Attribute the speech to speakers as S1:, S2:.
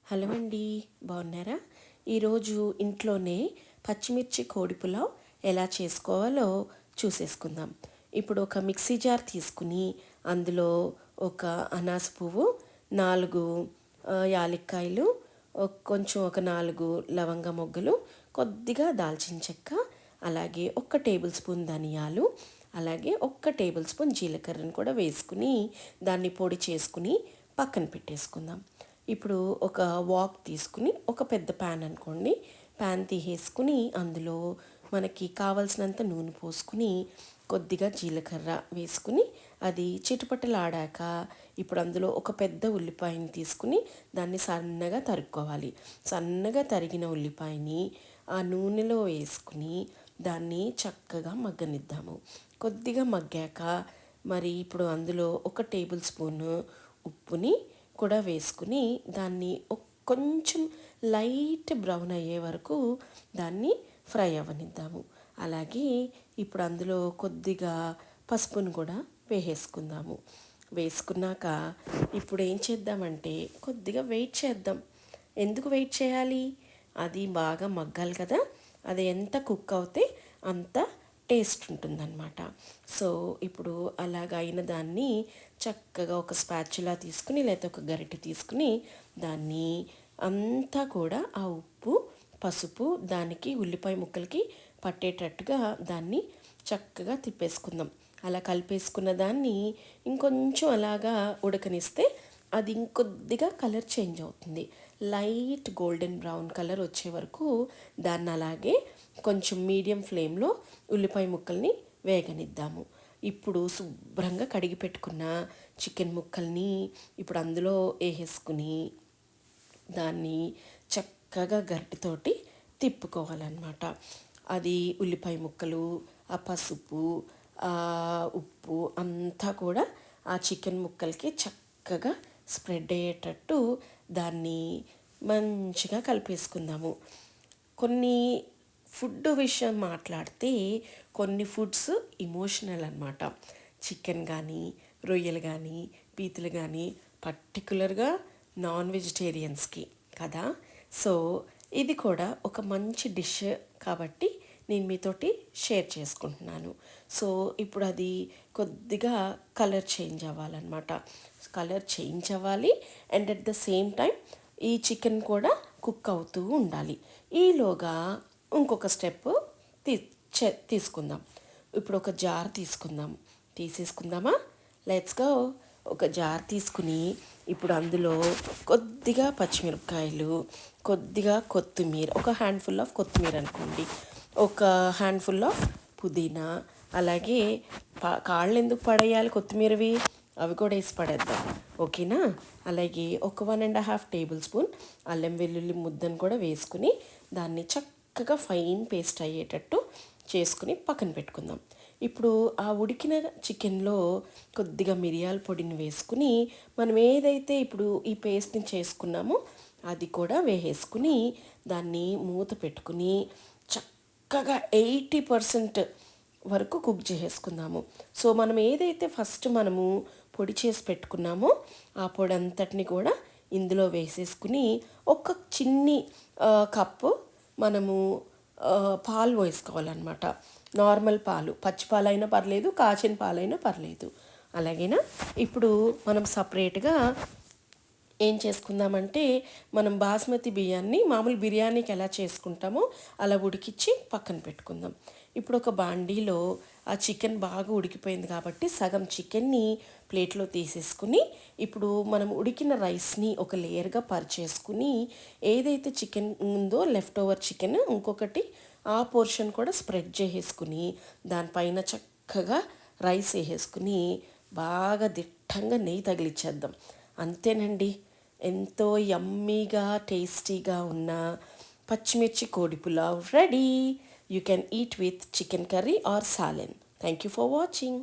S1: Hello అండి, బాగున్నారా? ఈరోజు ఇంట్లోనే పచ్చిమిర్చి కోడి పులావ్ ఎలా చేసుకోవాలో చూసేసుకుందాం. ఇప్పుడు ఒక మిక్సీ జార్ తీసుకుని అందులో ఒక అనాస పువ్వు, 4 యాలక్కాయలు, కొంచెం ఒక 4 లవంగ మొగ్గలు, కొద్దిగా దాల్చిన చెక్క, అలాగే 1 టేబుల్ స్పూన్ ధనియాలు, అలాగే 1 టేబుల్ స్పూన్ జీలకర్రను కూడా వేసుకుని దాన్ని పొడి చేసుకుని పక్కన పెట్టేసుకుందాం. ఇప్పుడు ఒక వాక్ తీసుకుని ఒక పెద్ద ప్యాన్ అనుకోండి, ప్యాన్ తీసేసుకుని అందులో మనకి కావలసినంత నూనె పోసుకుని కొద్దిగా జీలకర్ర వేసుకుని అది చిటపటలాడాక ఇప్పుడు అందులో ఒక పెద్ద ఉల్లిపాయని తీసుకుని దాన్ని సన్నగా తరుక్కోవాలి. సన్నగా తరిగిన ఉల్లిపాయని ఆ నూనెలో వేసుకుని దాన్ని చక్కగా మగ్గనిద్దాము. కొద్దిగా మగ్గాక మరి ఇప్పుడు అందులో 1 టేబుల్ స్పూను ఉప్పుని కూడా వేసుకుని దాన్ని కొంచెం లైట్ బ్రౌన్ అయ్యే వరకు దాన్ని ఫ్రై అవ్వనిద్దాము. అలాగే ఇప్పుడు అందులో కొద్దిగా పసుపును కూడా వేసేసుకుందాము. వేసుకున్నాక ఇప్పుడు ఏం చేద్దామంటే కొద్దిగా వెయిట్ చేద్దాం. ఎందుకు వెయిట్ చేయాలి? అది బాగా మగ్గాలి కదా. అది ఎంత కుక్ అవుతే అంత టేస్ట్ ఉంటుందన్నమాట. సో ఇప్పుడు అలాగ అయిన దాన్ని చక్కగా ఒక స్పాచులా తీసుకుని లేకపోతే ఒక గరిటె తీసుకుని దాన్ని అంతా కూడా ఆ ఉప్పు పసుపు దానికి ఉల్లిపాయ ముక్కలకి పట్టేటట్టుగా దాన్ని చక్కగా తిప్పేసుకుందాం. అలా కలిపేసుకున్న దాన్ని ఇంకొంచెం అలాగా ఉడకనిస్తే అది ఇంకొద్దిగా కలర్ చేంజ్ అవుతుంది. లైట్ గోల్డెన్ బ్రౌన్ కలర్ వచ్చే వరకు దాన్ని అలాగే కొంచెం మీడియం ఫ్లేమ్లో ఉల్లిపాయ ముక్కల్ని వేగనిద్దాము. ఇప్పుడు శుభ్రంగా కడిగి పెట్టుకున్న చికెన్ ముక్కల్ని ఇప్పుడు అందులో వేసేసుకుని దాన్ని చక్కగా గరిటెతోటి తిప్పుకోవాలన్నమాట. అది ఉల్లిపాయ ముక్కలు, ఆ పసుపు, ఆ ఉప్పు అంతా కూడా ఆ చికెన్ ముక్కలకి చక్కగా స్ప్రెడ్ అయ్యేటట్టు దాన్ని మంచిగా కలిపేసుకుందాము. కొన్ని ఫుడ్ విషయం మాట్లాడితే కొన్ని ఫుడ్స్ ఇమోషనల్ అన్నమాట. చికెన్ కానీ, రొయ్యలు కానీ, పీతలు కానీ పర్టికులర్గా నాన్ వెజిటేరియన్స్కి కదా. సో ఇది కూడా ఒక మంచి డిష్ కాబట్టి నేను మీతోటి షేర్ చేసుకుంటున్నాను. సో ఇప్పుడు అది కొద్దిగా కలర్ చేంజ్ అవ్వాలన్నమాట. కలర్ చేంజ్ అవ్వాలి and at the same time ఈ చికెన్ కూడా కుక్ అవుతూ ఉండాలి. ఈలోగా ఇంకొక స్టెప్ తీసుకుందాం. ఇప్పుడు ఒక జార్ తీసేసుకుందామా. Let's go. ఒక జార్ తీసుకుని ఇప్పుడు అందులో కొద్దిగా పచ్చిమిరపకాయలు, కొద్దిగా కొత్తిమీర, ఒక హ్యాండ్ఫుల్ ఆఫ్ కొత్తిమీర అనుకోండి, ఒక హ్యాండ్ఫుల్ ఆఫ్ పుదీనా, అలాగే కాళ్ళు ఎందుకు పడేయాలి కొత్తిమీరవి, అవి కూడా వేసి పడేద్దాం. ఓకేనా. అలాగే ఒక 1.5 టేబుల్ స్పూన్ అల్లం వెల్లుల్లి ముద్దను కూడా వేసుకుని దాన్ని చక్కగా ఫైన్ పేస్ట్ అయ్యేటట్టు చేసుకుని పక్కన పెట్టుకుందాం. ఇప్పుడు ఆ ఉడికిన చికెన్లో కొద్దిగా మిరియాల పొడిని వేసుకుని మనం ఏదైతే ఇప్పుడు ఈ పేస్ట్ని చేసుకున్నామో అది కూడా వేసేసుకుని దాన్ని మూత పెట్టుకుని చక్కగా 80% వరకు కుక్ చేసుకుందాము. సో మనం ఏదైతే ఫస్ట్ మనము పొడి చేసి పెట్టుకున్నామో ఆ పొడి అంతటిని కూడా ఇందులో వేసేసుకుని ఒక చిన్ని కప్పు మనము పాలు వేసుకోవాలన్నమాట. నార్మల్ పాలు, పచ్చి పాలైనా పర్లేదు, కాచిన పాలైనా పర్లేదు. అలాగేనా. ఇప్పుడు మనం సపరేట్గా ఏం చేసుకుందామంటే మనం బాస్మతి బియ్యాన్ని మామూలు బిర్యానీకి ఎలా చేసుకుంటామో అలా ఉడికిచ్చి పక్కన పెట్టుకుందాం. ఇప్పుడు ఒక బాండీలో ఆ చికెన్ బాగా ఉడికిపోయింది కాబట్టి సగం చికెన్ని ప్లేట్లో తీసేసుకుని ఇప్పుడు మనం ఉడికిన రైస్ని ఒక లేయర్గా పరిచేసుకుని ఏదైతే చికెన్ ఉందో లెఫ్ట్ ఓవర్ చికెన్ ఇంకొకటి ఆ పోర్షన్ కూడా స్ప్రెడ్ చేసేసుకుని దానిపైన చక్కగా రైస్ వేసేసుకుని బాగా దిట్టంగా నెయ్యి తగిలిచ్చేద్దాం. అంతేనండి. ఎంతో యమ్మీగా టేస్టీగా ఉన్న పచ్చిమిర్చి కోడి pulao ready. You can eat with chicken curry or సాలెన్. Thank you for watching.